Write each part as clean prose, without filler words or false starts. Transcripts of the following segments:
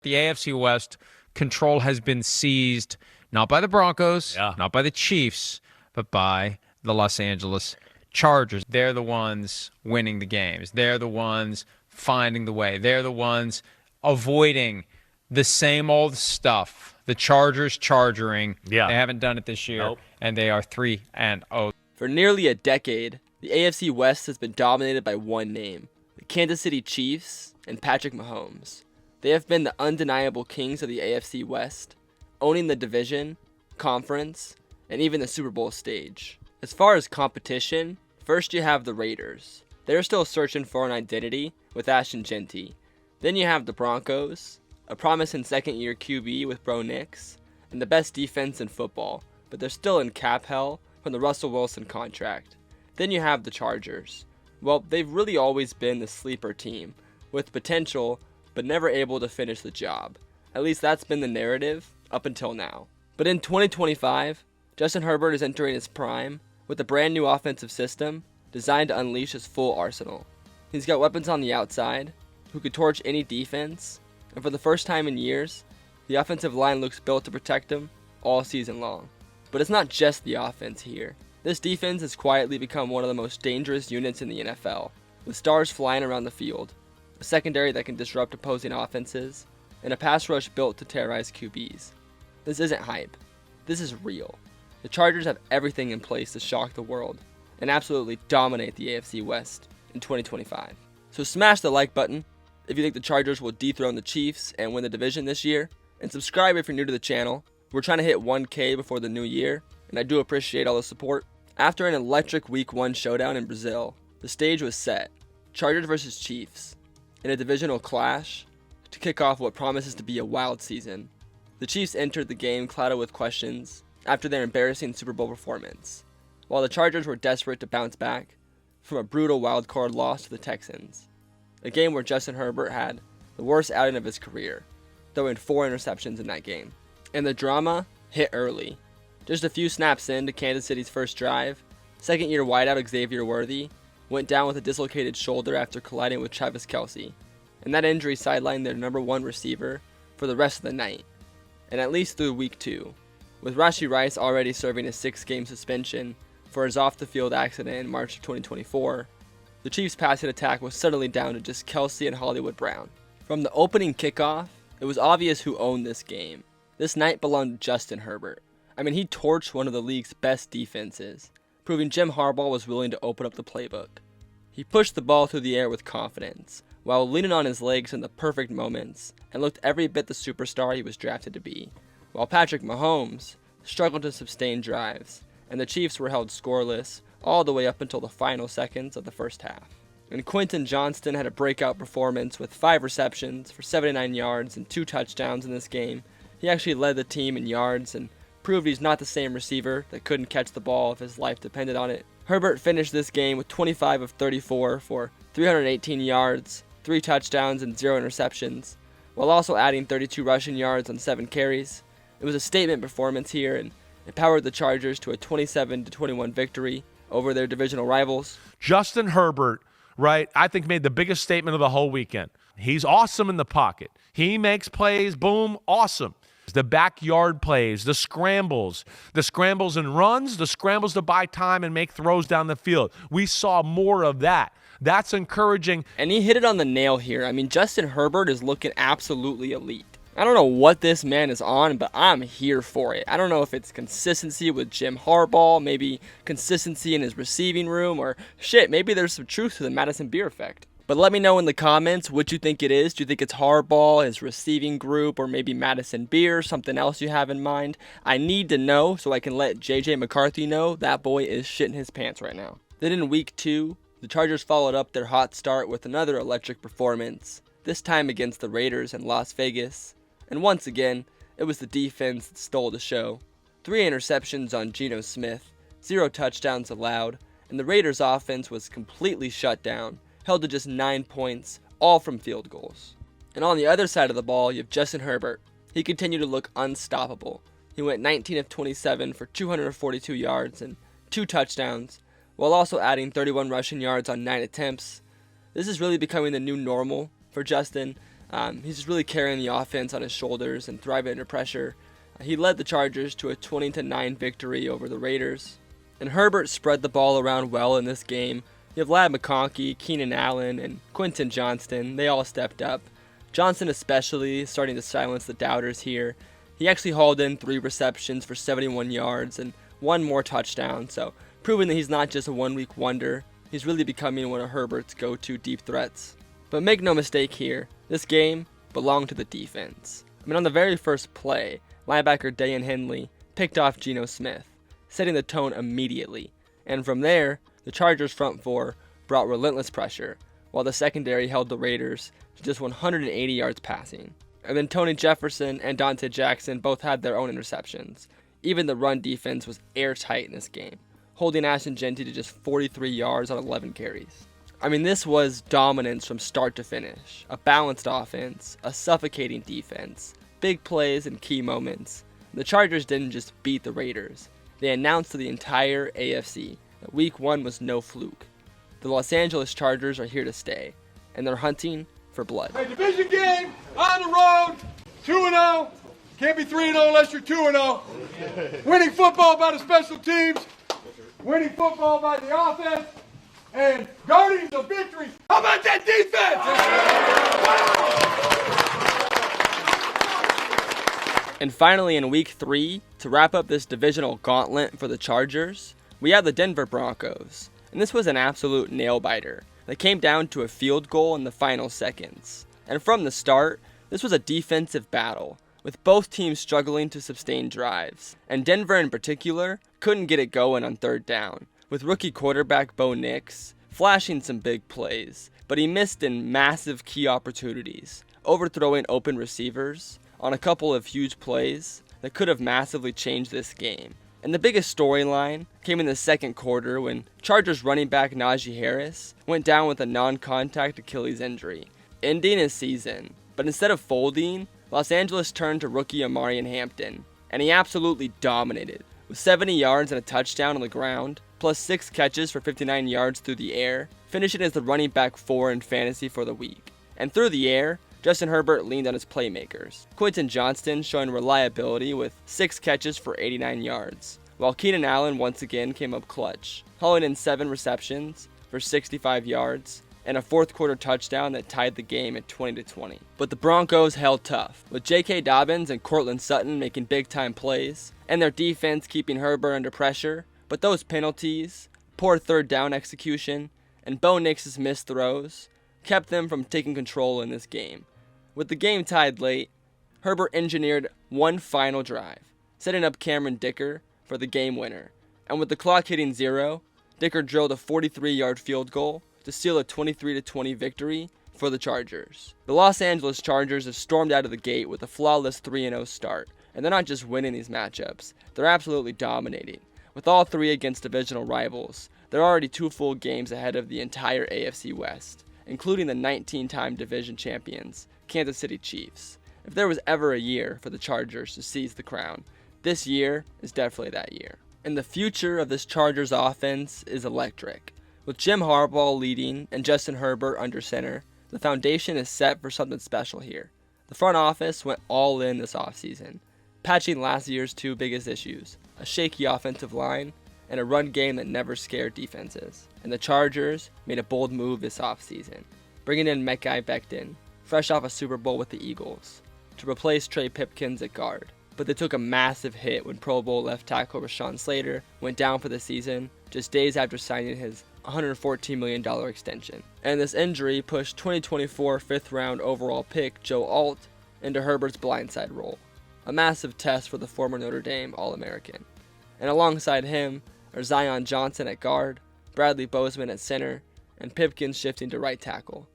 The AFC West control has been seized not by the Broncos, not by the Chiefs, but by the Los Angeles Chargers. They're the ones winning the games. They're the ones finding the way. They're the ones avoiding the same old stuff. The Chargers chargering. Yeah. They haven't done it this year, and they are 3-0. For nearly a decade, the AFC West has been dominated by one name, the Kansas City Chiefs and Patrick Mahomes. They have been the undeniable kings of the AFC West, owning the division, conference, and even the Super Bowl stage. As far as competition, first you have the Raiders. They're still searching for an identity with Ashton Genty. Then you have the Broncos, a promising second-year QB with Bo Nix, and the best defense in football, but they're still in cap hell from the Russell Wilson contract. Then you have the Chargers. Well, they've really always been the sleeper team, with potential, but never able to finish the job. At least that's been the narrative up until now. But in 2025, Justin Herbert is entering his prime with a brand new offensive system designed to unleash his full arsenal. He's got weapons on the outside who could torch any defense, and for the first time in years, the offensive line looks built to protect him all season long. But it's not just the offense here. This defense has quietly become one of the most dangerous units in the NFL, with stars flying around the field, a secondary that can disrupt opposing offenses, and a pass rush built to terrorize QBs. This isn't hype. This is real. The Chargers have everything in place to shock the world and absolutely dominate the AFC West in 2025. So smash the like button if you think the Chargers will dethrone the Chiefs and win the division this year, and subscribe if you're new to the channel. We're trying to hit 1K before the new year, and I do appreciate all the support. After an electric Week 1 showdown in Brazil, the stage was set. Chargers versus Chiefs in a divisional clash to kick off what promises to be a wild season. The Chiefs entered the game clouded with questions after their embarrassing Super Bowl performance, while the Chargers were desperate to bounce back from a brutal wildcard loss to the Texans, a game where Justin Herbert had the worst outing of his career, throwing 4 interceptions in that game. And the drama hit early. Just a few snaps into Kansas City's first drive, second-year wideout Xavier Worthy went down with a dislocated shoulder after colliding with Travis Kelce, and that injury sidelined their number 1 receiver for the rest of the night, and at least through Week 2, with Rashee Rice already serving a 6-game suspension for his off-the-field accident in March of 2024. The Chiefs' passing attack was suddenly down to just Kelce and Hollywood Brown. From the opening kickoff, it was obvious who owned this game. This night belonged to Justin Herbert. I mean, he torched one of the league's best defenses, proving Jim Harbaugh was willing to open up the playbook. He pushed the ball through the air with confidence, while leaning on his legs in the perfect moments, and looked every bit the superstar he was drafted to be, while Patrick Mahomes struggled to sustain drives, and the Chiefs were held scoreless all the way up until the final seconds of the first half. And Quentin Johnston had a breakout performance with 5 receptions for 79 yards and 2 touchdowns in this game. He actually led the team in yards and proved he's not the same receiver that couldn't catch the ball if his life depended on it. Herbert finished this game with 25 of 34 for 318 yards, 3 touchdowns, and 0 interceptions, while also adding 32 rushing yards on 7 carries. It was a statement performance here, and it powered the Chargers to a 27-21 victory over their divisional rivals. Justin Herbert, right, I think made the biggest statement of the whole weekend. He's awesome in the pocket. He makes plays, boom, awesome. The backyard plays, the scrambles and runs, the scrambles to buy time and make throws down the field. We saw more of that. That's encouraging. And he hit it on the nail here. I mean, Justin Herbert is looking absolutely elite. I don't know what this man is on, but I'm here for it. I don't know if it's consistency with Jim Harbaugh, maybe consistency in his receiving room, or shit, maybe there's some truth to the Madison Beer effect. But let me know in the comments what you think it is. Do you think it's Harbaugh, his receiving group, or maybe Madison Beer, something else you have in mind? I need to know so I can let JJ McCarthy know that boy is shitting his pants right now. Then in Week 2, the Chargers followed up their hot start with another electric performance, this time against the Raiders in Las Vegas. And once again, it was the defense that stole the show. 3 interceptions on Geno Smith, 0 touchdowns allowed, and the Raiders' offense was completely shut down, held to just 9 points, all from field goals. And on the other side of the ball, you have Justin Herbert. He continued to look unstoppable. He went 19 of 27 for 242 yards and 2 touchdowns, while also adding 31 rushing yards on 9 attempts. This is really becoming the new normal for Justin. He's just really carrying the offense on his shoulders and thriving under pressure. He led the Chargers to a 20-9 victory over the Raiders. And Herbert spread the ball around well in this game. You have Ladd McConkey, Keenan Allen, and Quentin Johnston. They all stepped up. Johnson especially starting to silence the doubters here. He actually hauled in 3 receptions for 71 yards and 1 more touchdown, so proving that he's not just a one-week wonder. He's really becoming one of Herbert's go-to deep threats. But make no mistake here, this game belonged to the defense. On the very first play, linebacker Dayan Henley picked off Geno Smith, setting the tone immediately. And from there, the Chargers' front four brought relentless pressure, while the secondary held the Raiders to just 180 yards passing. And then Tony Jefferson and Dante Jackson both had their own interceptions. Even the run defense was airtight in this game, holding Ashton Jeanty to just 43 yards on 11 carries. This was dominance from start to finish. A balanced offense, a suffocating defense, big plays and key moments. The Chargers didn't just beat the Raiders. They announced to the entire AFC that Week 1 was no fluke. The Los Angeles Chargers are here to stay, and they're hunting for blood. Hey, division game, on the road, 2-0. Can't be 3-0 unless you're 2-0. Winning football by the special teams, winning football by the offense, and guardians of victory. How about that defense? And finally, in Week 3, to wrap up this divisional gauntlet for the Chargers, we have the Denver Broncos. And this was an absolute nail-biter that came down to a field goal in the final seconds. And from the start, this was a defensive battle, with both teams struggling to sustain drives. And Denver in particular couldn't get it going on third down, with rookie quarterback Bo Nix flashing some big plays, but he missed in massive key opportunities, overthrowing open receivers on a couple of huge plays that could have massively changed this game. And the biggest storyline came in the second quarter when Chargers running back Najee Harris went down with a non-contact Achilles injury, ending his season. But instead of folding, Los Angeles turned to rookie Amarian Hampton, and he absolutely dominated, with 70 yards and a touchdown on the ground, plus 6 catches for 59 yards through the air, finishing as the running back 4 in fantasy for the week. And through the air, Justin Herbert leaned on his playmakers. Quentin Johnston showing reliability with 6 catches for 89 yards, while Keenan Allen once again came up clutch, hauling in 7 receptions for 65 yards, and a fourth quarter touchdown that tied the game at 20-20. But the Broncos held tough, with J.K. Dobbins and Courtland Sutton making big-time plays, and their defense keeping Herbert under pressure. But those penalties, poor third down execution, and Bo Nix's missed throws kept them from taking control in this game. With the game tied late, Herbert engineered one final drive, setting up Cameron Dicker for the game winner. And with the clock hitting 0, Dicker drilled a 43-yard field goal to seal a 23-20 victory for the Chargers. The Los Angeles Chargers have stormed out of the gate with a flawless 3-0 start, and they're not just winning these matchups, they're absolutely dominating. With all 3 against divisional rivals, they're already 2 full games ahead of the entire AFC West, including the 19-time division champions, Kansas City Chiefs. If there was ever a year for the Chargers to seize the crown, this year is definitely that year. And the future of this Chargers offense is electric. With Jim Harbaugh leading and Justin Herbert under center, the foundation is set for something special here. The front office went all in this offseason, patching last year's 2 biggest issues, a shaky offensive line and a run game that never scared defenses. And the Chargers made a bold move this offseason, bringing in Mekhi Becton, fresh off a Super Bowl with the Eagles, to replace Trey Pipkins at guard. But they took a massive hit when Pro Bowl left tackle Rashawn Slater went down for the season, just days after signing his $114 million extension. And this injury pushed 2024 5th-round overall pick Joe Alt into Herbert's blindside role, a massive test for the former Notre Dame All-American. And alongside him are Zion Johnson at guard, Bradley Bozeman at center, and Pipkins shifting to right tackle.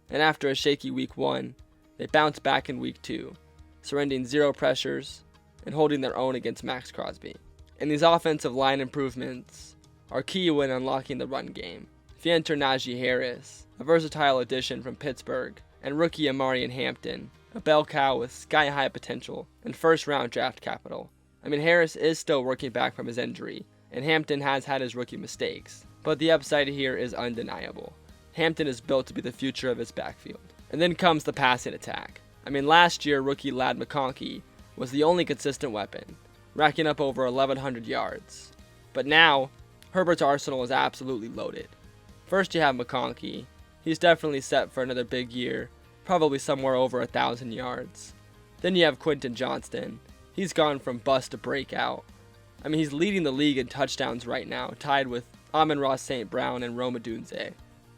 And after a shaky Week 1, they bounced back in Week 2, surrendering 0 pressures and holding their own against Max Crosby. And these offensive line improvements are key when unlocking the run game. If you enter Najee Harris, a versatile addition from Pittsburgh, and rookie Amarian Hampton, a bell cow with sky-high potential and first-round draft capital. Harris is still working back from his injury, and Hampton has had his rookie mistakes, but the upside here is undeniable. Hampton is built to be the future of his backfield. And then comes the passing attack. I mean, last year, rookie Ladd McConkey was the only consistent weapon, racking up over 1,100 yards. But now, Herbert's arsenal is absolutely loaded. First, you have McConkey. He's definitely set for another big year, probably somewhere over 1,000 yards. Then you have Quentin Johnston. He's gone from bust to breakout. I mean, he's leading the league in touchdowns right now, tied with Amon-Ra St. Brown and Rome Odunze.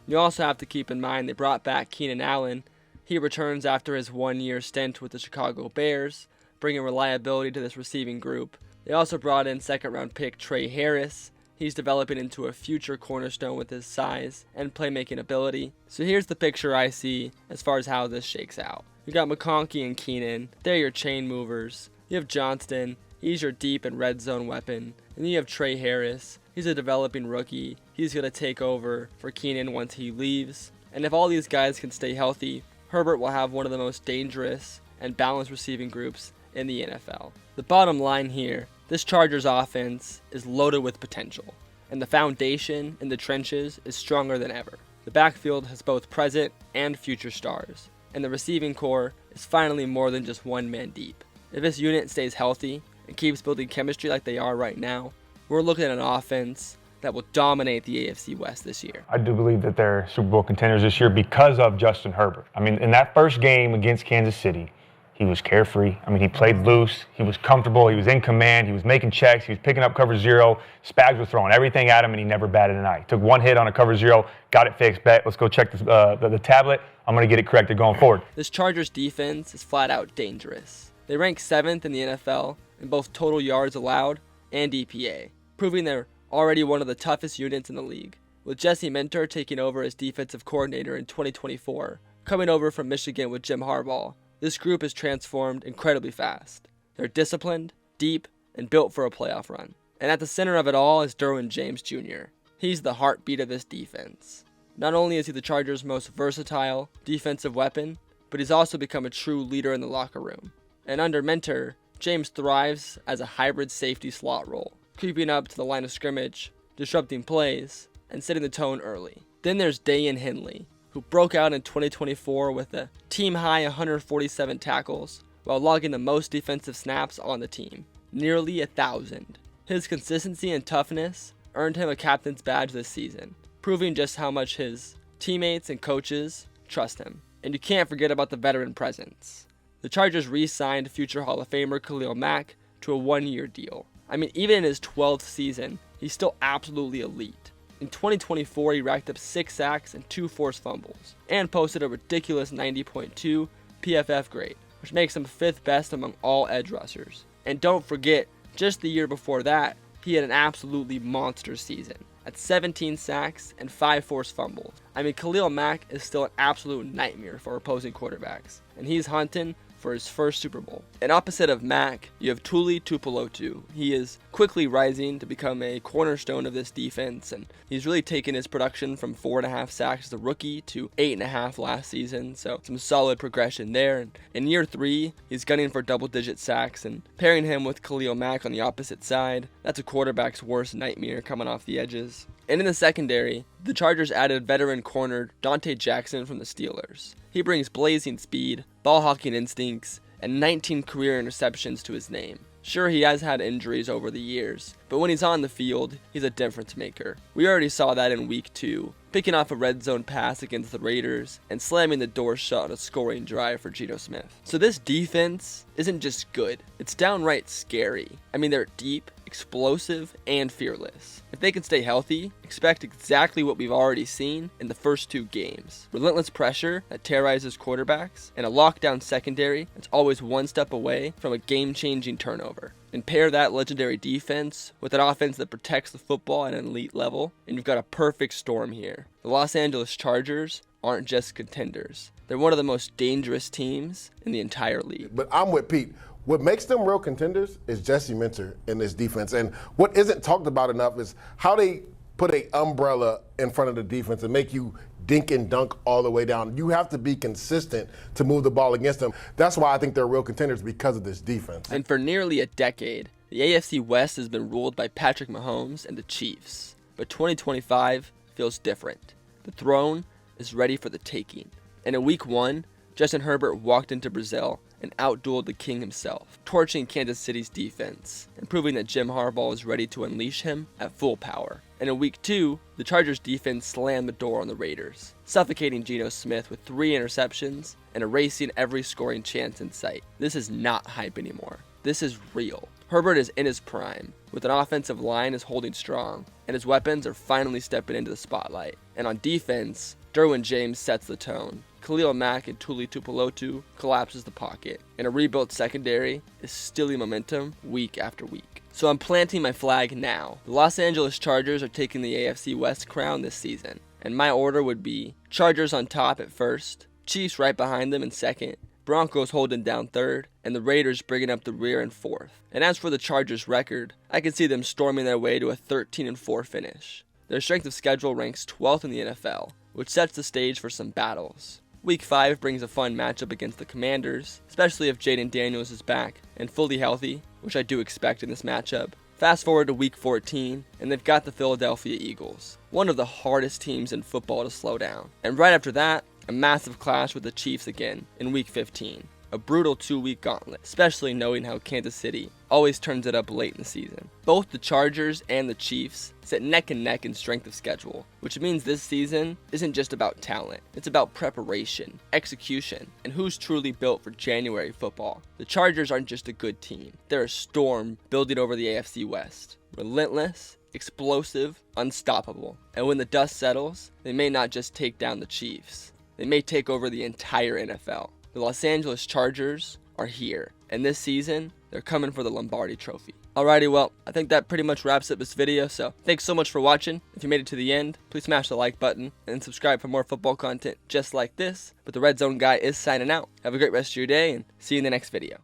You also have to keep in mind they brought back Keenan Allen. He returns after his 1-year stint with the Chicago Bears, bringing reliability to this receiving group. They also brought in second-round pick Trey Harris. He's developing into a future cornerstone with his size and playmaking ability. So here's the picture I see as far as how this shakes out. You got McConkey and Keenan. They're your chain movers. You have Johnston. He's your deep and red zone weapon. And then you have Trey Harris. He's a developing rookie. He's going to take over for Keenan once he leaves. And if all these guys can stay healthy, Herbert will have one of the most dangerous and balanced receiving groups in the NFL. The bottom line here, this Chargers offense is loaded with potential, and the foundation in the trenches is stronger than ever. The backfield has both present and future stars, and the receiving core is finally more than just one man deep. If this unit stays healthy and keeps building chemistry like they are right now, we're looking at an offense that will dominate the AFC West this year. I do believe that they're Super Bowl contenders this year because of Justin Herbert. I mean, in that first game against Kansas City, he was carefree. I mean, he played loose. He was comfortable. He was in command. He was making checks. He was picking up cover zero. Spags were throwing everything at him, and he never batted an eye. Took one hit on a cover zero, got it fixed. Bet, let's go check the tablet. I'm going to get it corrected going forward. This Chargers defense is flat out dangerous. They rank 7th in the NFL in both total yards allowed and EPA, proving they're already one of the toughest units in the league. With Jesse Minter taking over as defensive coordinator in 2024, coming over from Michigan with Jim Harbaugh, this group is transformed incredibly fast. They're disciplined, deep, and built for a playoff run. And at the center of it all is Derwin James Jr. He's the heartbeat of this defense. Not only is he the Chargers' most versatile defensive weapon, but he's also become a true leader in the locker room. And under Minter, James thrives as a hybrid safety slot role, creeping up to the line of scrimmage, disrupting plays, and setting the tone early. Then there's Dayan Henley, who broke out in 2024 with a team-high 147 tackles, while logging the most defensive snaps on the team, nearly 1,000. His consistency and toughness earned him a captain's badge this season, proving just how much his teammates and coaches trust him. And you can't forget about the veteran presence. The Chargers re-signed future Hall of Famer Khalil Mack to a 1-year deal. I mean, even in his 12th season, he's still absolutely elite. In 2024, he racked up 6 sacks and 2 forced fumbles, and posted a ridiculous 90.2 PFF grade, which makes him 5th best among all edge rushers. And don't forget, just the year before that, he had an absolutely monster season, at 17 sacks and 5 forced fumbles. I mean, Khalil Mack is still an absolute nightmare for opposing quarterbacks, and he's hunting for his first Super Bowl. And opposite of Mack, you have Tuli Tuipulotu. He is quickly rising to become a cornerstone of this defense, and he's really taken his production from 4.5 sacks as a rookie to 8.5 last season, so some solid progression there. And in year 3, he's gunning for double-digit sacks, and pairing him with Khalil Mack on the opposite side, that's a quarterback's worst nightmare coming off the edges. And in the secondary, the Chargers added veteran corner Dante Jackson from the Steelers. He brings blazing speed, ball-hawking instincts, and 19 career interceptions to his name. Sure, he has had injuries over the years, but when he's on the field, he's a difference maker. We already saw that in week 2, picking off a red zone pass against the Raiders and slamming the door shut on a scoring drive for Geno Smith. So this defense isn't just good, it's downright scary. I mean, they're deep, explosive, and fearless. If they can stay healthy, expect exactly what we've already seen in the first 2 games. Relentless pressure that terrorizes quarterbacks, and a lockdown secondary that's always one step away from a game-changing turnover. And pair that legendary defense with an offense that protects the football at an elite level, and you've got a perfect storm here. The Los Angeles Chargers aren't just contenders. They're one of the most dangerous teams in the entire league. But I'm with Pete. What makes them real contenders is Jesse Minter in this defense. And what isn't talked about enough is how they put an umbrella in front of the defense and make you dink and dunk all the way down. You have to be consistent to move the ball against them. That's why I think they're real contenders, because of this defense. And for nearly a decade, the AFC West has been ruled by Patrick Mahomes and the Chiefs. But 2025 feels different. The throne is ready for the taking. And in week 1, Justin Herbert walked into Brazil and outdueled the king himself, torching Kansas City's defense and proving that Jim Harbaugh is ready to unleash him at full power. And in week 2, the Chargers defense slammed the door on the Raiders, suffocating Geno Smith with 3 interceptions and erasing every scoring chance in sight. This is not hype anymore. This is real. Herbert is in his prime, with an offensive line is holding strong, and his weapons are finally stepping into the spotlight. And on defense, Derwin James sets the tone. Khalil Mack and Tuli Tuipulotu collapses the pocket, and a rebuilt secondary is stealing momentum week after week. So I'm planting my flag now. The Los Angeles Chargers are taking the AFC West crown this season, and my order would be Chargers on top at first, Chiefs right behind them in second, Broncos holding down third, and the Raiders bringing up the rear in fourth. And as for the Chargers' record, I can see them storming their way to a 13-4 finish. Their strength of schedule ranks 12th in the NFL, which sets the stage for some battles. Week 5 brings a fun matchup against the Commanders, especially if Jaden Daniels is back and fully healthy, which I do expect in this matchup. Fast forward to week 14, and they've got the Philadelphia Eagles, one of the hardest teams in football to slow down. And right after that, a massive clash with the Chiefs again in week 15. A brutal 2-week gauntlet, especially knowing how Kansas City always turns it up late in the season. Both the Chargers and the Chiefs sit neck and neck in strength of schedule, which means this season isn't just about talent. It's about preparation, execution, and who's truly built for January football. The Chargers aren't just a good team. They're a storm building over the AFC West. Relentless, explosive, unstoppable. And when the dust settles, they may not just take down the Chiefs. They may take over the entire NFL. The Los Angeles Chargers are here, and this season, they're coming for the Lombardi Trophy. Alrighty, well, I think that pretty much wraps up this video, so thanks so much for watching. If you made it to the end, please smash the like button and subscribe for more football content just like this. But the Red Zone guy is signing out. Have a great rest of your day, and see you in the next video.